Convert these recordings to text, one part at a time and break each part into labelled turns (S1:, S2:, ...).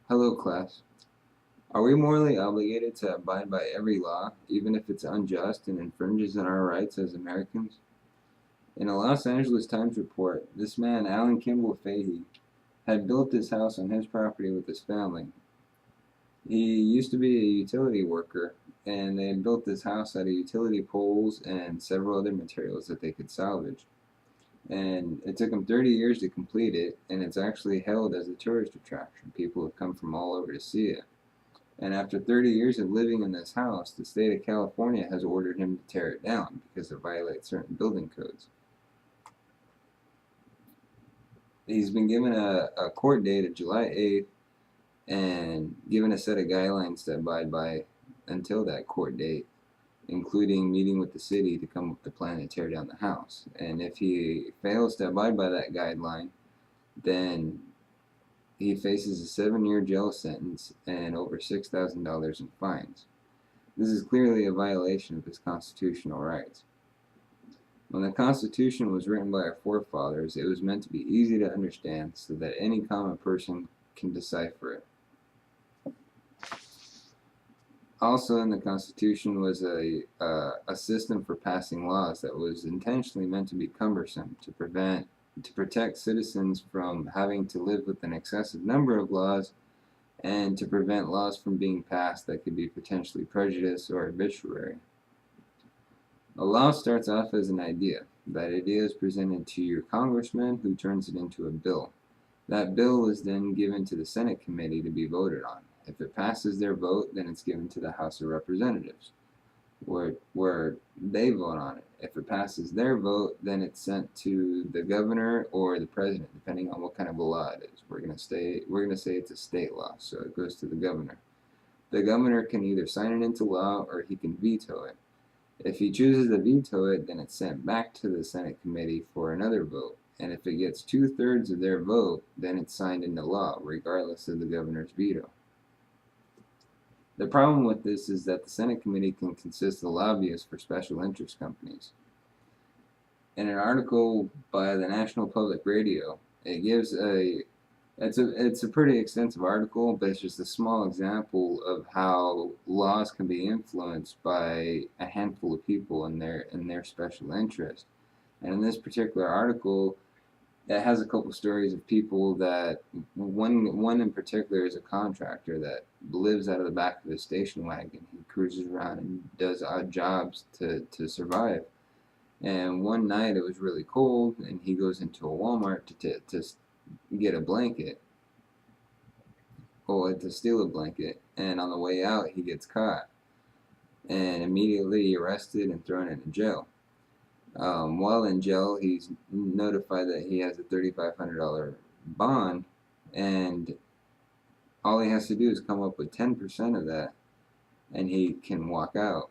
S1: Hello, class. Are we morally obligated to abide by every law, even if it's unjust and infringes on our rights as Americans? In a Los Angeles Times report, this man, Alan Kimball Fahey, had built this house on his property with his family. He used to be a utility worker, and they had built this house out of utility poles and several other materials that they could salvage. And it took him 30 years to complete it, and it's actually held as a tourist attraction. People have come from all over to see it. And after 30 years of living in this house, the state of California has ordered him to tear it down because it violates certain building codes. He's been given a court date of July 8th and given a set of guidelines to abide by until that court date, including meeting with the city to come up with a plan to tear down the house. And if he fails to abide by that guideline, then he faces a 7-year jail sentence and over $6,000 in fines. This is clearly a violation of his constitutional rights. When the Constitution was written by our forefathers, it was meant to be easy to understand so that any common person can decipher it. Also in the Constitution was a system for passing laws that was intentionally meant to be cumbersome to protect citizens from having to live with an excessive number of laws and to prevent laws from being passed that could be potentially prejudiced or arbitrary. A law starts off as an idea. That idea is presented to your congressman, who turns it into a bill. That bill is then given to the Senate committee to be voted on. If it passes their vote, then it's given to the House of Representatives, where they vote on it. If it passes their vote, then it's sent to the governor or the president, depending on what kind of a law it is. We're gonna say it's a state law, so it goes to the governor. The governor can either sign it into law or he can veto it. If he chooses to veto it, then it's sent back to the Senate committee for another vote. And if it gets 2/3 of their vote, then it's signed into law, regardless of the governor's veto. The problem with this is that the Senate committee can consist of lobbyists for special interest companies. In an article by the National Public Radio, it gives it's a pretty extensive article, but it's just a small example of how laws can be influenced by a handful of people in their special interest. And in this particular article, it has a couple stories of people that one in particular is a contractor that lives out of the back of his station wagon. He cruises around and does odd jobs to survive. And one night it was really cold, and he goes into a Walmart to get a blanket, or to steal a blanket. And on the way out, he gets caught and immediately arrested and thrown into jail. While in jail, he's notified that he has a $3,500 bond, and all he has to do is come up with 10% of that, and he can walk out.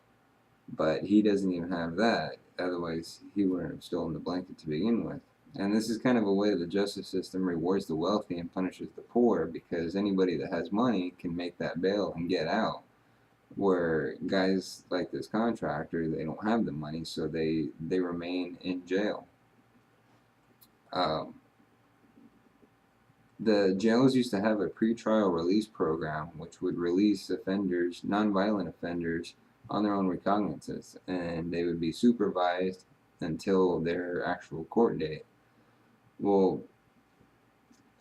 S1: But he doesn't even have that, otherwise he wouldn't have stolen the blanket to begin with. And this is kind of a way the justice system rewards the wealthy and punishes the poor, because anybody that has money can make that bail and get out. Where guys like this contractor, they don't have the money, so they remain in jail. The jails used to have a pretrial release program, which would release offenders, nonviolent offenders, on their own recognizance, and they would be supervised until their actual court date. Well,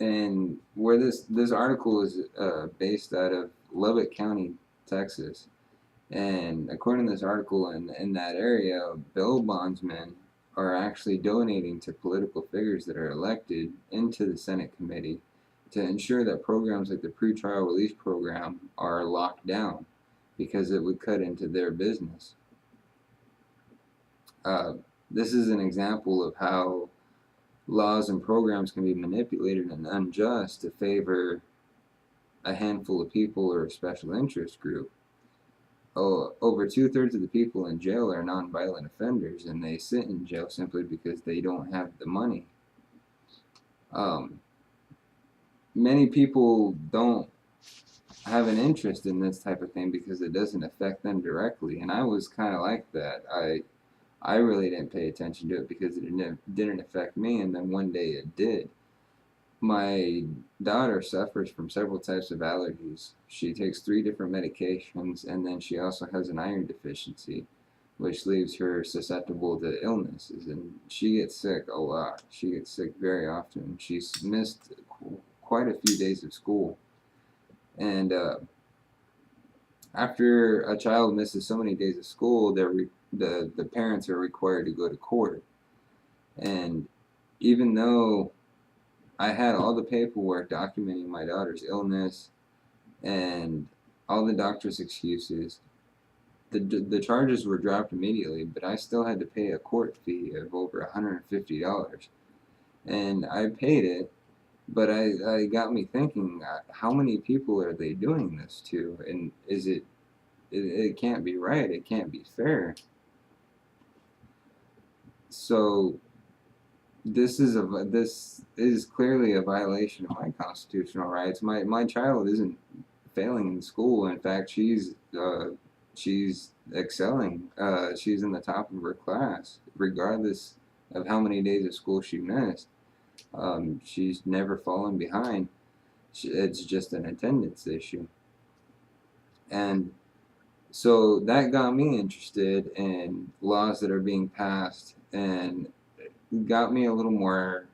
S1: and where this article is based out of Lubbock County, Texas, and according to this article, in that area, bail bondsmen are actually donating to political figures that are elected into the Senate committee to ensure that programs like the pretrial release program are locked down, because it would cut into their business. This is an example of how laws and programs can be manipulated and unjust to favor a handful of people or a special interest group. Over 2/3 of the people in jail are nonviolent offenders, and they sit in jail simply because they don't have the money. Many people don't have an interest in this type of thing because it doesn't affect them directly, and I was kind of like that. I really didn't pay attention to it because it didn't affect me, and then one day it did. My daughter suffers from several types of allergies. She takes 3 different medications, and then she also has an iron deficiency, which leaves her susceptible to illnesses. And she gets sick a lot. She gets sick very often. She's missed quite a few days of school. And after a child misses so many days of school, the parents are required to go to court. And even though I had all the paperwork documenting my daughter's illness and all the doctor's excuses, the charges were dropped immediately, but I still had to pay a court fee of over $150. And I paid it, but I got me thinking, how many people are they doing this to? And it can't be right, it can't be fair. So this is clearly a violation of my constitutional rights. My child isn't failing in school. In fact, she's excelling. She's in the top of her class, regardless of how many days of school she missed. She's never fallen behind. It's just an attendance issue, and so that got me interested in laws that are being passed, and got me a little more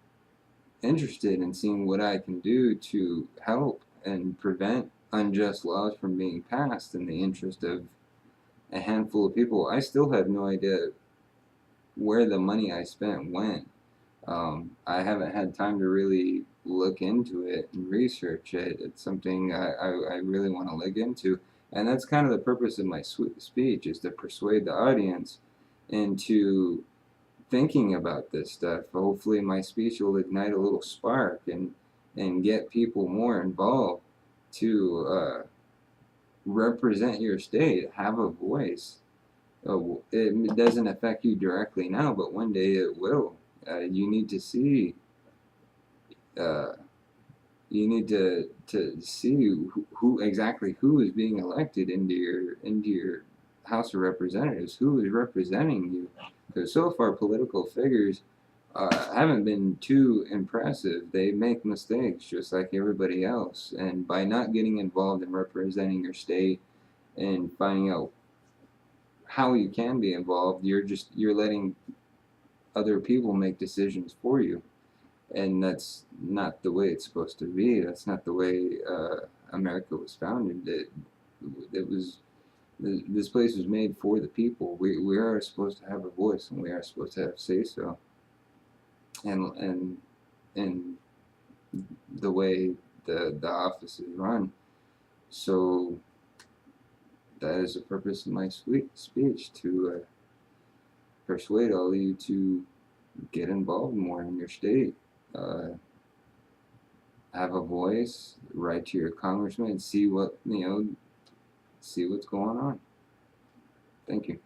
S1: interested in seeing what I can do to help and prevent unjust laws from being passed in the interest of a handful of people. I still have no idea where the money I spent went. I haven't had time to really look into it and research it. It's something I really want to look into. And that's kind of the purpose of my speech, is to persuade the audience into thinking about this stuff. Hopefully my speech will ignite a little spark and get people more involved to represent your state, have a voice. It doesn't affect you directly now, but one day it will. You need to see. Uh, you need to see who exactly who is being elected into your House of Representatives, who is representing you. Because so far, political figures haven't been too impressive. They make mistakes just like everybody else, and by not getting involved in representing your state and finding out how you can be involved, you're letting other people make decisions for you, and that's not the way it's supposed to be. That's not the way America was founded. It was this place was made for the people. We are supposed to have a voice, and we are supposed to have say so. And the way the office is run. So that is the purpose of my speech, to persuade all of you to get involved more in your state. Uh, have a voice, write to your congressman, see what see what's going on. Thank you.